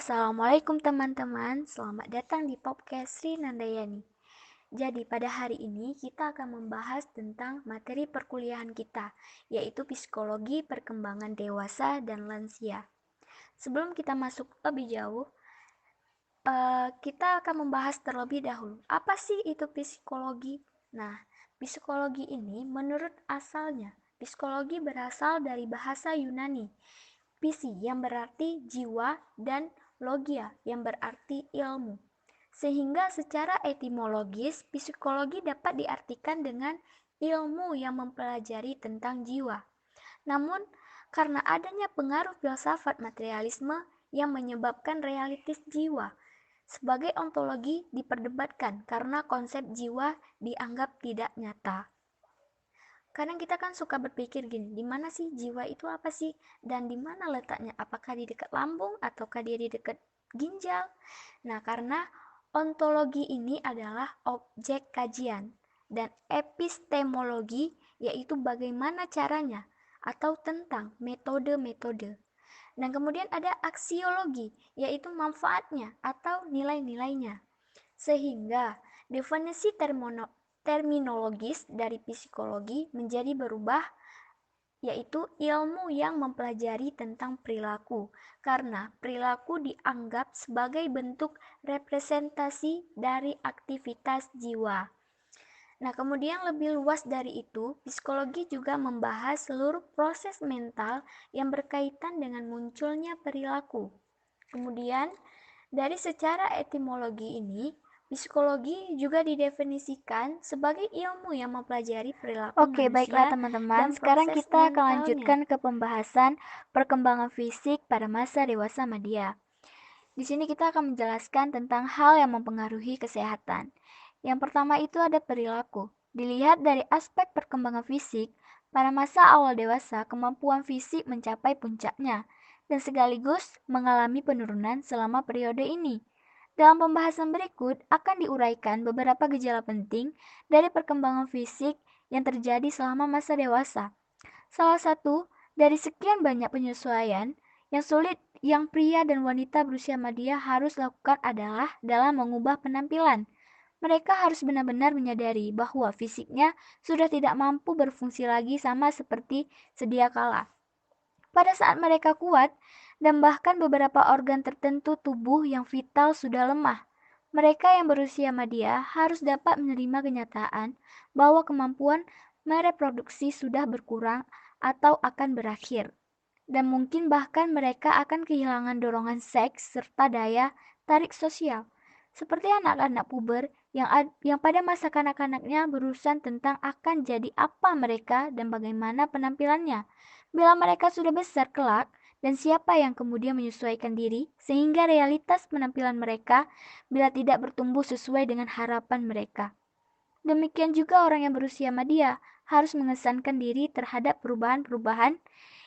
Assalamualaikum teman-teman, selamat datang di podcast Sri Nandayani. Jadi pada hari ini kita akan membahas tentang materi perkuliahan kita, yaitu psikologi perkembangan dewasa dan lansia. Sebelum kita masuk lebih jauh, kita akan membahas terlebih dahulu, apa sih itu psikologi? Nah, psikologi ini menurut asalnya, psikologi berasal dari bahasa Yunani, psi yang berarti jiwa dan logia yang berarti ilmu. Sehingga secara etimologis, psikologi dapat diartikan dengan ilmu yang mempelajari tentang jiwa. Namun, karena adanya pengaruh filsafat materialisme yang menyebabkan realitas jiwa, sebagai ontologi diperdebatkan karena konsep jiwa dianggap tidak nyata. Kadang kita kan suka berpikir gini, di mana sih jiwa itu apa sih? Dan di mana letaknya? Apakah di dekat lambung ataukah dia di dekat ginjal? Nah, karena ontologi ini adalah objek kajian dan epistemologi yaitu bagaimana caranya atau tentang metode-metode. Dan kemudian ada aksiologi yaitu manfaatnya atau nilai-nilainya. Sehingga definisi terminologis dari psikologi menjadi berubah, yaitu ilmu yang mempelajari tentang perilaku, karena perilaku dianggap sebagai bentuk representasi dari aktivitas jiwa. Nah, kemudian lebih luas dari itu, psikologi juga membahas seluruh proses mental yang berkaitan dengan munculnya perilaku. Kemudian, dari secara etimologi ini, psikologi juga didefinisikan sebagai ilmu yang mempelajari perilaku Oke, baiklah manusia teman-teman. dan Sekarang proses kita akan mentalnya. lanjutkan ke pembahasan perkembangan fisik pada masa dewasa media. Di sini kita akan menjelaskan tentang hal yang mempengaruhi kesehatan. Yang pertama itu ada perilaku. Dilihat dari aspek perkembangan fisik, pada masa awal dewasa kemampuan fisik mencapai puncaknya dan sekaligus mengalami penurunan selama periode ini. Dalam pembahasan berikut akan diuraikan beberapa gejala penting dari perkembangan fisik yang terjadi selama masa dewasa. Salah satu dari sekian banyak penyesuaian yang sulit yang pria dan wanita berusia media harus lakukan adalah dalam mengubah penampilan. Mereka harus benar-benar menyadari bahwa fisiknya sudah tidak mampu berfungsi lagi sama seperti sedia kala. Pada saat mereka kuat, dan bahkan beberapa organ tertentu tubuh yang vital sudah lemah. Mereka yang berusia media harus dapat menerima kenyataan bahwa kemampuan mereproduksi sudah berkurang atau akan berakhir. Dan mungkin bahkan mereka akan kehilangan dorongan seks serta daya tarik sosial. Seperti anak-anak puber yang pada masa kanak-kanaknya berurusan tentang akan jadi apa mereka dan bagaimana penampilannya. Bila mereka sudah besar kelak, dan siapa yang kemudian menyesuaikan diri sehingga realitas penampilan mereka bila tidak bertumbuh sesuai dengan harapan mereka. Demikian juga orang yang berusia media harus mengesankan diri terhadap perubahan-perubahan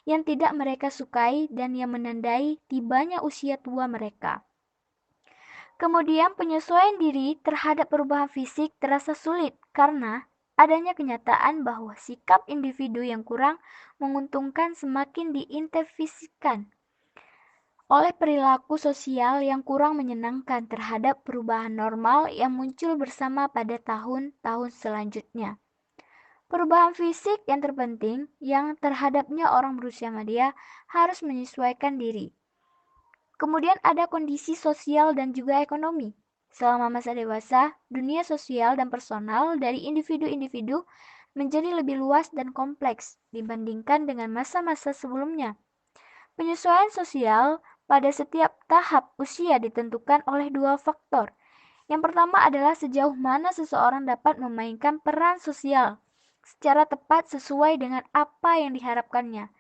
yang tidak mereka sukai dan yang menandai tibanya usia tua mereka. Kemudian penyesuaian diri terhadap perubahan fisik terasa sulit karena adanya kenyataan bahwa sikap individu yang kurang menguntungkan semakin diintensifikan oleh perilaku sosial yang kurang menyenangkan terhadap perubahan normal yang muncul bersama pada tahun-tahun selanjutnya. Perubahan fisik yang terpenting yang terhadapnya orang berusia media harus menyesuaikan diri. Kemudian ada kondisi sosial dan juga ekonomi. Selama masa dewasa, dunia sosial dan personal dari individu-individu menjadi lebih luas dan kompleks dibandingkan dengan masa-masa sebelumnya. Penyesuaian sosial pada setiap tahap usia ditentukan oleh dua faktor. Yang pertama adalah sejauh mana seseorang dapat memainkan peran sosial secara tepat sesuai dengan apa yang diharapkannya.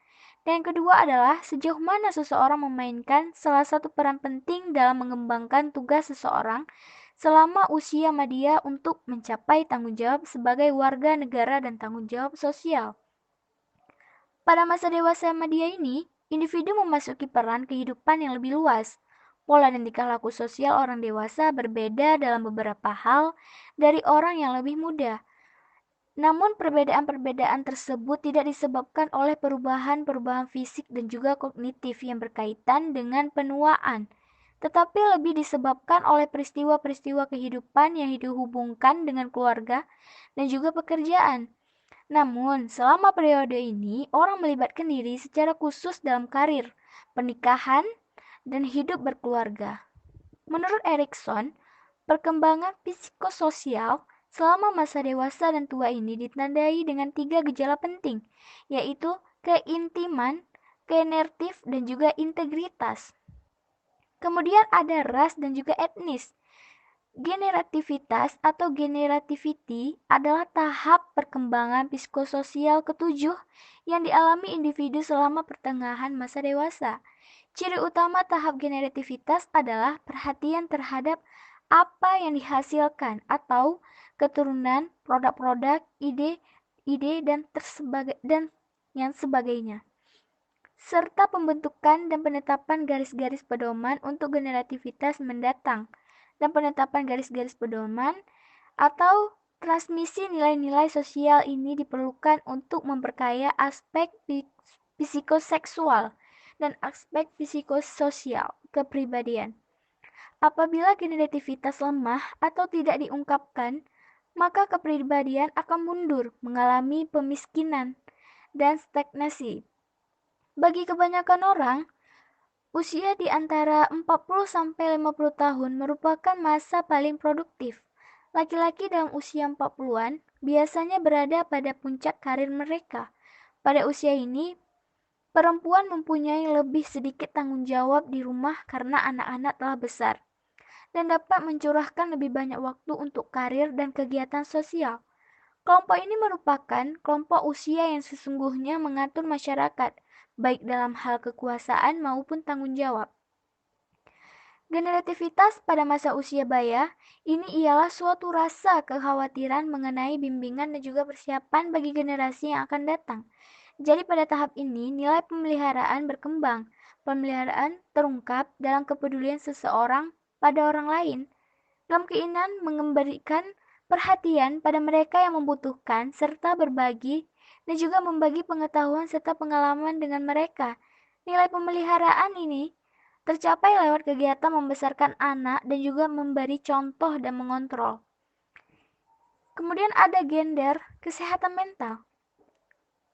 Dan yang kedua adalah sejauh mana seseorang memainkan salah satu peran penting dalam mengembangkan tugas seseorang selama usia media untuk mencapai tanggung jawab sebagai warga negara dan tanggung jawab sosial. Pada masa dewasa media ini, individu memasuki peran kehidupan yang lebih luas. Pola dan tingkah laku sosial orang dewasa berbeda dalam beberapa hal dari orang yang lebih muda. Namun perbedaan-perbedaan tersebut tidak disebabkan oleh perubahan-perubahan fisik dan juga kognitif yang berkaitan dengan penuaan, tetapi lebih disebabkan oleh peristiwa-peristiwa kehidupan yang dihubungkan dengan keluarga dan juga pekerjaan. Namun, selama periode ini, orang melibatkan diri secara khusus dalam karir, pernikahan, dan hidup berkeluarga. Menurut Erikson, perkembangan psikososial selama masa dewasa dan tua ini ditandai dengan 3 gejala penting, yaitu keintiman, kognitif, dan juga integritas. Kemudian ada ras dan juga etnis. Generativitas atau generativity adalah tahap perkembangan psikososial ketujuh yang dialami individu selama pertengahan masa dewasa. Ciri utama tahap generativitas adalah perhatian terhadap apa yang dihasilkan atau keturunan, produk-produk, ide, dan yang sebagainya, serta pembentukan dan penetapan garis-garis pedoman untuk generativitas mendatang, dan penetapan garis-garis pedoman atau transmisi nilai-nilai sosial ini diperlukan untuk memperkaya aspek psikoseksual dan aspek psikososial kepribadian. Apabila generativitas lemah atau tidak diungkapkan, maka kepribadian akan mundur, mengalami pemiskinan dan stagnasi. Bagi kebanyakan orang, usia di antara 40-50 tahun merupakan masa paling produktif. Laki-laki dalam usia 40-an biasanya berada pada puncak karir mereka. Pada usia ini, perempuan mempunyai lebih sedikit tanggung jawab di rumah karena anak-anak telah besar, dan dapat mencurahkan lebih banyak waktu untuk karir dan kegiatan sosial. Kelompok ini merupakan kelompok usia yang sesungguhnya mengatur masyarakat, baik dalam hal kekuasaan maupun tanggung jawab. Generativitas pada masa usia baya ini ialah suatu rasa kekhawatiran mengenai bimbingan dan juga persiapan bagi generasi yang akan datang. Jadi pada tahap ini nilai pemeliharaan berkembang. Pemeliharaan terungkap dalam kepedulian seseorang pada orang lain, dalam keinginan memberikan perhatian pada mereka yang membutuhkan serta berbagi dan juga membagi pengetahuan serta pengalaman dengan mereka. Nilai pemeliharaan ini tercapai lewat kegiatan membesarkan anak dan juga memberi contoh dan mengontrol. Kemudian ada gender, kesehatan mental.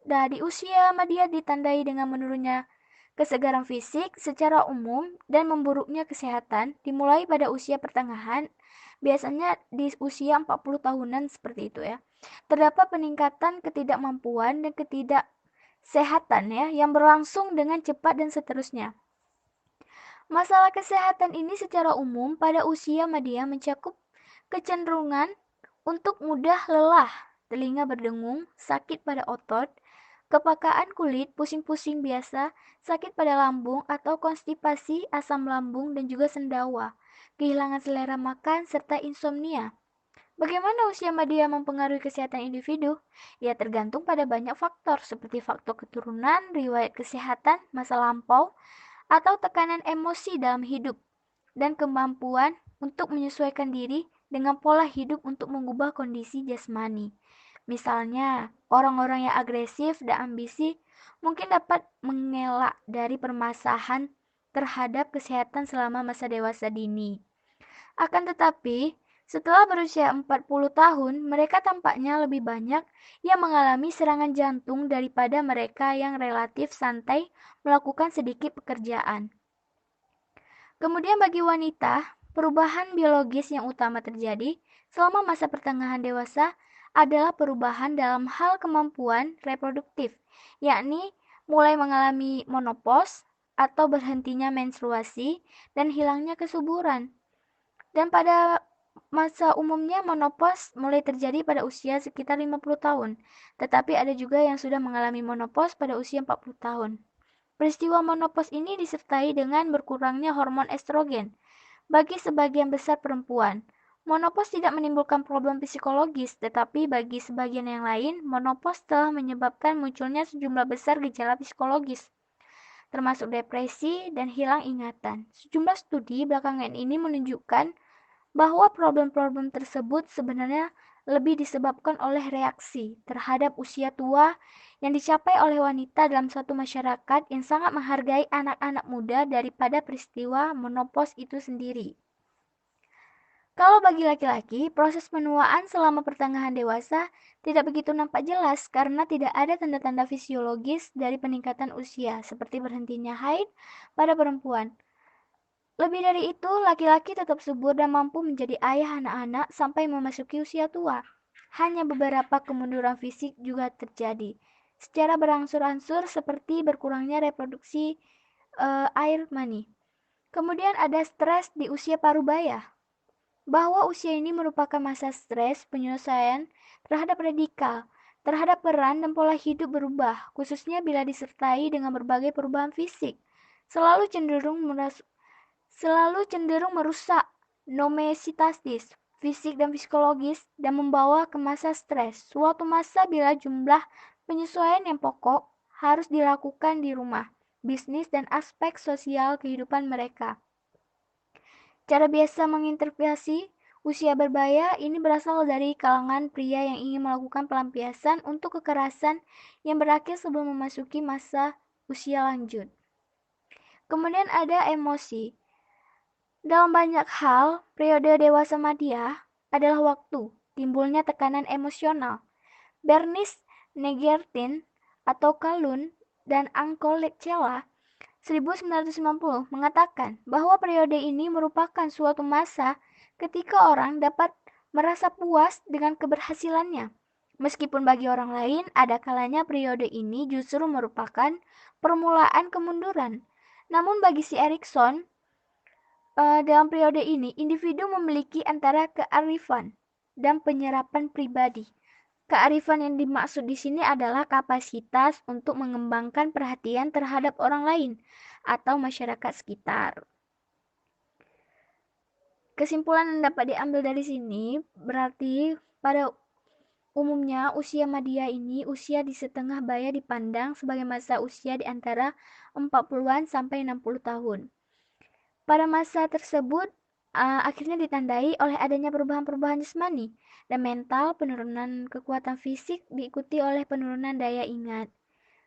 Di usia media ditandai dengan menurunnya kesegaran fisik secara umum dan memburuknya kesehatan dimulai pada usia pertengahan, biasanya di usia 40 tahunan seperti itu ya. Terdapat peningkatan ketidakmampuan dan ketidaksehatan ya yang berlangsung dengan cepat dan seterusnya. Masalah kesehatan ini secara umum pada usia media mencakup kecenderungan untuk mudah lelah, telinga berdengung, sakit pada otot, kepakaan kulit, pusing-pusing biasa, sakit pada lambung atau konstipasi, asam lambung, dan juga sendawa, kehilangan selera makan, serta insomnia. Bagaimana usia media mempengaruhi kesehatan individu? Ya tergantung pada banyak faktor seperti faktor keturunan, riwayat kesehatan, masa lampau, atau tekanan emosi dalam hidup, dan kemampuan untuk menyesuaikan diri dengan pola hidup untuk mengubah kondisi jasmani. Misalnya, orang-orang yang agresif dan ambisi mungkin dapat mengelak dari permasalahan terhadap kesehatan selama masa dewasa dini. Akan tetapi, setelah berusia 40 tahun, mereka tampaknya lebih banyak yang mengalami serangan jantung daripada mereka yang relatif santai melakukan sedikit pekerjaan. Kemudian bagi wanita, perubahan biologis yang utama terjadi selama masa pertengahan dewasa adalah perubahan dalam hal kemampuan reproduktif, yakni mulai mengalami menopause atau berhentinya menstruasi dan hilangnya kesuburan. Dan pada masa umumnya menopause mulai terjadi pada usia sekitar 50 tahun, tetapi ada juga yang sudah mengalami menopause pada usia 40 tahun. Peristiwa menopause ini disertai dengan berkurangnya hormon estrogen. Bagi sebagian besar perempuan, menopause tidak menimbulkan problem psikologis, tetapi bagi sebagian yang lain, menopause telah menyebabkan munculnya sejumlah besar gejala psikologis, termasuk depresi dan hilang ingatan. Sejumlah studi belakangan ini menunjukkan bahwa problem-problem tersebut sebenarnya lebih disebabkan oleh reaksi terhadap usia tua yang dicapai oleh wanita dalam suatu masyarakat yang sangat menghargai anak-anak muda daripada peristiwa menopause itu sendiri. Kalau bagi laki-laki, proses penuaan selama pertengahan dewasa tidak begitu nampak jelas karena tidak ada tanda-tanda fisiologis dari peningkatan usia, seperti berhentinya haid pada perempuan. Lebih dari itu, laki-laki tetap subur dan mampu menjadi ayah anak-anak sampai memasuki usia tua. Hanya beberapa kemunduran fisik juga terjadi secara berangsur-angsur seperti berkurangnya reproduksi air mani. Kemudian ada stres di usia parubaya, bahwa usia ini merupakan masa stres penyesuaian terhadap radikal, terhadap peran dan pola hidup berubah, khususnya bila disertai dengan berbagai perubahan fisik, selalu cenderung merusak homeostasis fisik dan psikologis dan membawa ke masa stres, suatu masa bila jumlah penyesuaian yang pokok harus dilakukan di rumah, bisnis, dan aspek sosial kehidupan mereka. Cara biasa menginterpretasi usia berbaya ini berasal dari kalangan pria yang ingin melakukan pelampiasan untuk kekerasan yang berakhir sebelum memasuki masa usia lanjut. Kemudian ada emosi. Dalam banyak hal, periode dewasa madya adalah waktu timbulnya tekanan emosional. Bernice Negertin atau Kalun dan Angkol Lecella 1990 mengatakan bahwa periode ini merupakan suatu masa ketika orang dapat merasa puas dengan keberhasilannya. Meskipun bagi orang lain, ada kalanya periode ini justru merupakan permulaan kemunduran. Namun bagi si Erikson, dalam periode ini, individu memiliki antara kearifan dan penyerapan pribadi. Kearifan yang dimaksud di sini adalah kapasitas untuk mengembangkan perhatian terhadap orang lain atau masyarakat sekitar. Kesimpulan yang dapat diambil dari sini berarti pada umumnya usia madya ini, usia di setengah baya dipandang sebagai masa usia di antara 40-an sampai 60 tahun. Pada masa tersebut akhirnya ditandai oleh adanya perubahan-perubahan jasmani dan mental, penurunan kekuatan fisik diikuti oleh penurunan daya ingat.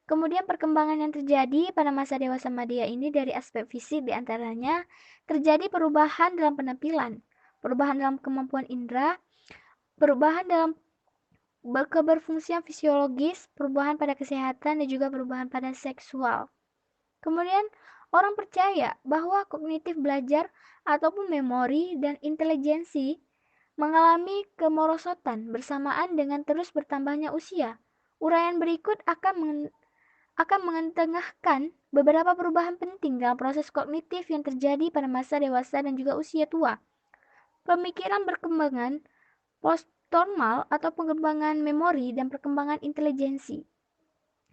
Kemudian perkembangan yang terjadi pada masa dewasa madya ini dari aspek fisik diantaranya terjadi perubahan dalam penampilan, perubahan dalam kemampuan indera, perubahan dalam keberfungsian fisiologis, perubahan pada kesehatan, dan juga perubahan pada seksual. Kemudian orang percaya bahwa kognitif belajar ataupun memori dan intelijensi mengalami kemerosotan bersamaan dengan terus bertambahnya usia. Uraian berikut akan mengetengahkan beberapa perubahan penting dalam proses kognitif yang terjadi pada masa dewasa dan juga usia tua. Pemikiran berkembangan postnormal atau pengembangan memori dan perkembangan intelijensi.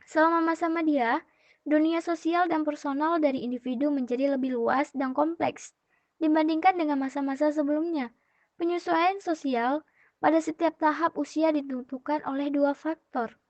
Selama masa madya, dunia sosial dan personal dari individu menjadi lebih luas dan kompleks dibandingkan dengan masa-masa sebelumnya. Penyesuaian sosial pada setiap tahap usia ditentukan oleh dua faktor.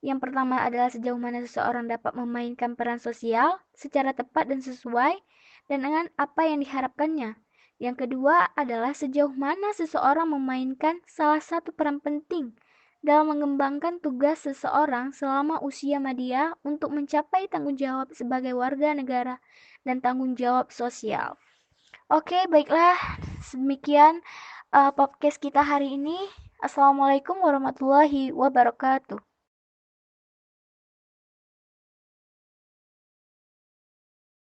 Yang pertama adalah sejauh mana seseorang dapat memainkan peran sosial secara tepat dan sesuai dengan apa yang diharapkannya. Yang kedua adalah sejauh mana seseorang memainkan salah satu peran penting dalam mengembangkan tugas seseorang selama usia madya untuk mencapai tanggung jawab sebagai warga negara dan tanggung jawab sosial. Oke, baiklah. Demikian podcast kita hari ini. Assalamualaikum warahmatullahi wabarakatuh.